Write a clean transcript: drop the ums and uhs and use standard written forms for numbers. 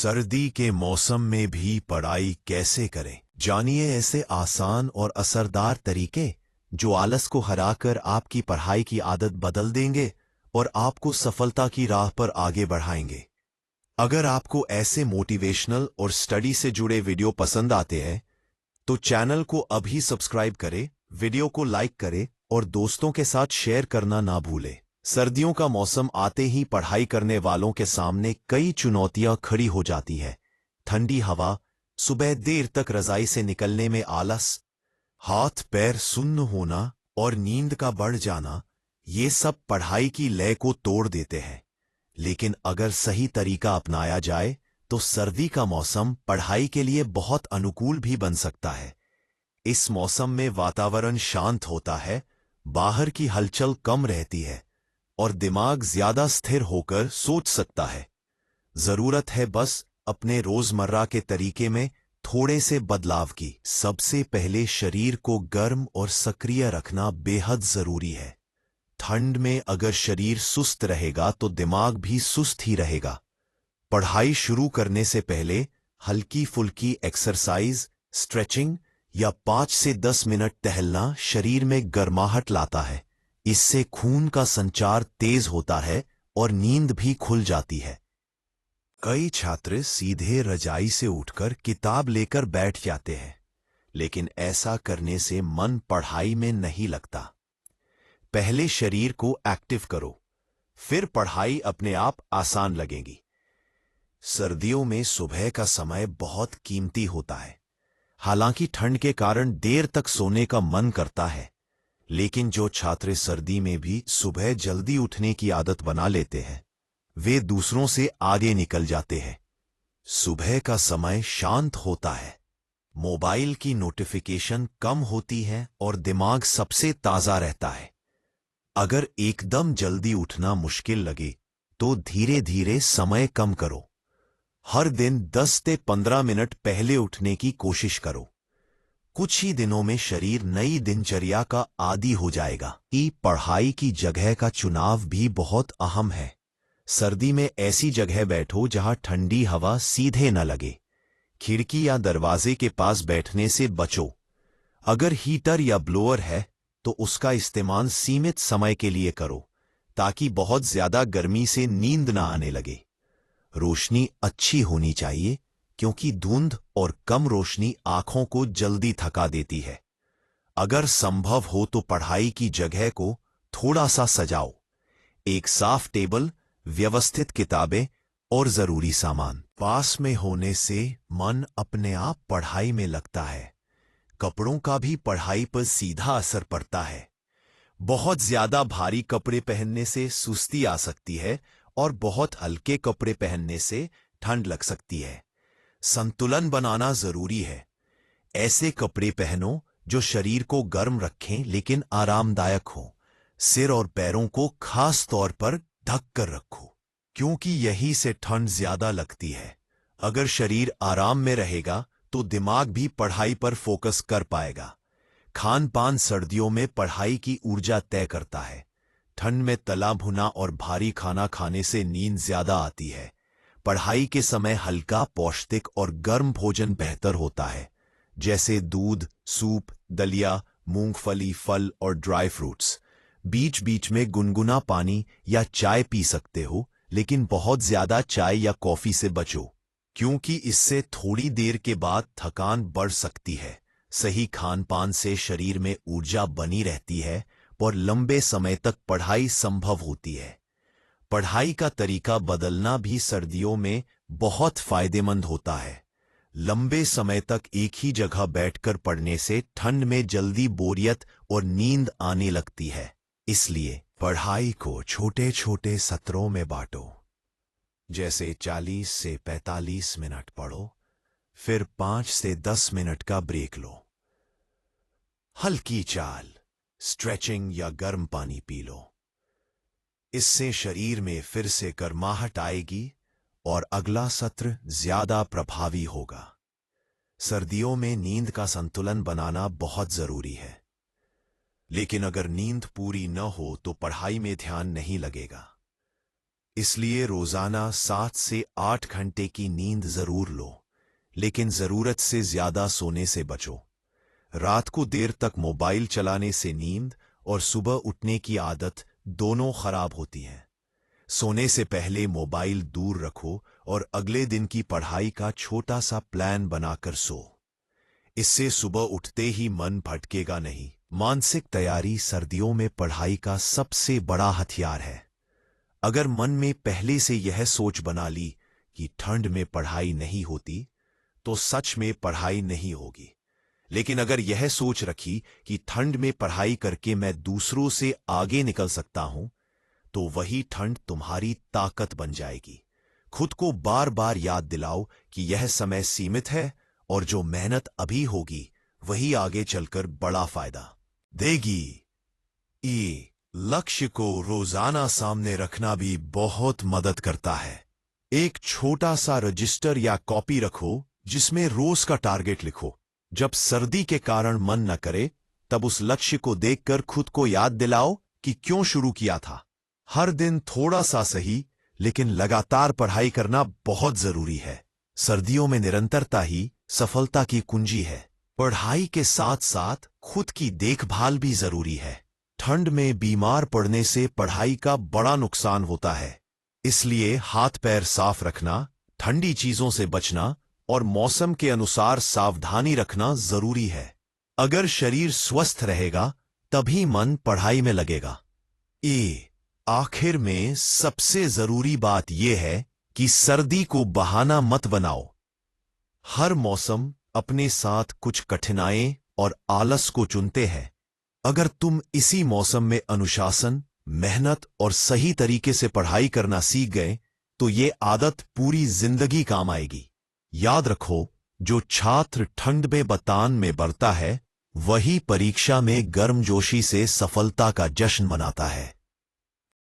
सर्दी के मौसम में भी पढ़ाई कैसे करें? जानिए ऐसे आसान और असरदार तरीके जो आलस को हराकर आपकी पढ़ाई की आदत बदल देंगे और आपको सफलता की राह पर आगे बढ़ाएंगे। अगर आपको ऐसे मोटिवेशनल और स्टडी से जुड़े वीडियो पसंद आते हैं तो चैनल को अभी सब्सक्राइब करें, वीडियो को लाइक करें और दोस्तों के साथ शेयर करना ना भूलें। सर्दियों का मौसम आते ही पढ़ाई करने वालों के सामने कई चुनौतियां खड़ी हो जाती है। ठंडी हवा, सुबह देर तक रजाई से निकलने में आलस, हाथ पैर सुन्न होना और नींद का बढ़ जाना, ये सब पढ़ाई की लय को तोड़ देते हैं। लेकिन अगर सही तरीका अपनाया जाए तो सर्दी का मौसम पढ़ाई के लिए बहुत अनुकूल भी बन सकता है। इस मौसम में वातावरण शांत होता है, बाहर की हलचल कम रहती है और दिमाग ज्यादा स्थिर होकर सोच सकता है। जरूरत है बस अपने रोजमर्रा के तरीके में थोड़े से बदलाव की। सबसे पहले शरीर को गर्म और सक्रिय रखना बेहद जरूरी है। ठंड में अगर शरीर सुस्त रहेगा तो दिमाग भी सुस्त ही रहेगा। पढ़ाई शुरू करने से पहले हल्की फुल्की एक्सरसाइज, स्ट्रेचिंग या 5 से 10 मिनट टहलना शरीर में गर्माहट लाता है। इससे खून का संचार तेज होता है और नींद भी खुल जाती है। कई छात्र सीधे रजाई से उठकर किताब लेकर बैठ जाते हैं, लेकिन ऐसा करने से मन पढ़ाई में नहीं लगता। पहले शरीर को एक्टिव करो, फिर पढ़ाई अपने आप आसान लगेगी। सर्दियों में सुबह का समय बहुत कीमती होता है। हालांकि ठंड के कारण देर तक सोने का मन करता है, लेकिन जो छात्र सर्दी में भी सुबह जल्दी उठने की आदत बना लेते हैं, वे दूसरों से आगे निकल जाते हैं। सुबह का समय शांत होता है, मोबाइल की नोटिफिकेशन कम होती है और दिमाग सबसे ताजा रहता है। अगर एकदम जल्दी उठना मुश्किल लगे तो धीरे धीरे समय कम करो। हर दिन 10 से 15 मिनट पहले उठने की कोशिश करो। कुछ ही दिनों में शरीर नई दिनचर्या का आदी हो जाएगा। पढ़ाई की जगह का चुनाव भी बहुत अहम है। सर्दी में ऐसी जगह बैठो जहां ठंडी हवा सीधे न लगे। खिड़की या दरवाजे के पास बैठने से बचो। अगर हीटर या ब्लोअर है तो उसका इस्तेमाल सीमित समय के लिए करो, ताकि बहुत ज्यादा गर्मी से नींद ना आने लगे। रोशनी अच्छी होनी चाहिए, क्योंकि धुंध और कम रोशनी आंखों को जल्दी थका देती है। अगर संभव हो तो पढ़ाई की जगह को थोड़ा सा सजाओ। एक साफ टेबल, व्यवस्थित किताबें और जरूरी सामान पास में होने से मन अपने आप पढ़ाई में लगता है। कपड़ों का भी पढ़ाई पर सीधा असर पड़ता है। बहुत ज्यादा भारी कपड़े पहनने से सुस्ती आ सकती है और बहुत हल्के कपड़े पहनने से ठंड लग सकती है। संतुलन बनाना जरूरी है। ऐसे कपड़े पहनो जो शरीर को गर्म रखें लेकिन आरामदायक हो। सिर और पैरों को खास तौर पर ढक कर रखो, क्योंकि यही से ठंड ज्यादा लगती है। अगर शरीर आराम में रहेगा तो दिमाग भी पढ़ाई पर फोकस कर पाएगा। खान पान सर्दियों में पढ़ाई की ऊर्जा तय करता है। ठंड में तला भुना और भारी खाना खाने से नींद ज्यादा आती है। पढ़ाई के समय हल्का, पौष्टिक और गर्म भोजन बेहतर होता है, जैसे दूध, सूप, दलिया, मूंगफली, फल और ड्राई फ्रूट्स। बीच बीच में गुनगुना पानी या चाय पी सकते हो, लेकिन बहुत ज्यादा चाय या कॉफी से बचो, क्योंकि इससे थोड़ी देर के बाद थकान बढ़ सकती है। सही खान पान से शरीर में ऊर्जा बनी रहती है और लंबे समय तक पढ़ाई संभव होती है। पढ़ाई का तरीका बदलना भी सर्दियों में बहुत फायदेमंद होता है। लंबे समय तक एक ही जगह बैठकर पढ़ने से ठंड में जल्दी बोरियत और नींद आने लगती है। इसलिए पढ़ाई को छोटे छोटे सत्रों में बांटो, जैसे 40 से 45 मिनट पढ़ो, फिर 5 से 10 मिनट का ब्रेक लो। हल्की चाल, स्ट्रेचिंग या गर्म पानी पी लो। इससे शरीर में फिर से गर्माहट आएगी और अगला सत्र ज्यादा प्रभावी होगा। सर्दियों में नींद का संतुलन बनाना बहुत जरूरी है, लेकिन अगर नींद पूरी न हो तो पढ़ाई में ध्यान नहीं लगेगा। इसलिए रोजाना 7 से 8 घंटे की नींद जरूर लो, लेकिन जरूरत से ज्यादा सोने से बचो। रात को देर तक मोबाइल चलाने से नींद और सुबह उठने की आदत दोनों खराब होती हैं। सोने से पहले मोबाइल दूर रखो और अगले दिन की पढ़ाई का छोटा सा प्लान बनाकर सो। इससे सुबह उठते ही मन भटकेगा नहीं। मानसिक तैयारी सर्दियों में पढ़ाई का सबसे बड़ा हथियार है। अगर मन में पहले से यह सोच बना ली कि ठंड में पढ़ाई नहीं होती, तो सच में पढ़ाई नहीं होगी। लेकिन अगर यह सोच रखी कि ठंड में पढ़ाई करके मैं दूसरों से आगे निकल सकता हूं, तो वही ठंड तुम्हारी ताकत बन जाएगी। खुद को बार बार याद दिलाओ कि यह समय सीमित है और जो मेहनत अभी होगी वही आगे चलकर बड़ा फायदा देगी। ये लक्ष्य को रोजाना सामने रखना भी बहुत मदद करता है। एक छोटा सा रजिस्टर या कॉपी रखो जिसमें रोज का टारगेट लिखो। जब सर्दी के कारण मन न करे, तब उस लक्ष्य को देखकर खुद को याद दिलाओ कि क्यों शुरू किया था। हर दिन थोड़ा सा सही, लेकिन लगातार पढ़ाई करना बहुत जरूरी है। सर्दियों में निरंतरता ही सफलता की कुंजी है। पढ़ाई के साथ साथ खुद की देखभाल भी जरूरी है। ठंड में बीमार पड़ने से पढ़ाई का बड़ा नुकसान होता है। इसलिए हाथ पैर साफ रखना, ठंडी चीजों से बचना और मौसम के अनुसार सावधानी रखना जरूरी है। अगर शरीर स्वस्थ रहेगा तभी मन पढ़ाई में लगेगा। आखिर में सबसे जरूरी बात यह है कि सर्दी को बहाना मत बनाओ। हर मौसम अपने साथ कुछ कठिनाइयां और आलस को चुनते हैं। अगर तुम इसी मौसम में अनुशासन, मेहनत और सही तरीके से पढ़ाई करना सीख गए, तो ये आदत पूरी जिंदगी काम आएगी। याद रखो, जो छात्र ठंड में बतान में बढ़ता है, वही परीक्षा में गर्मजोशी से सफलता का जश्न मनाता है।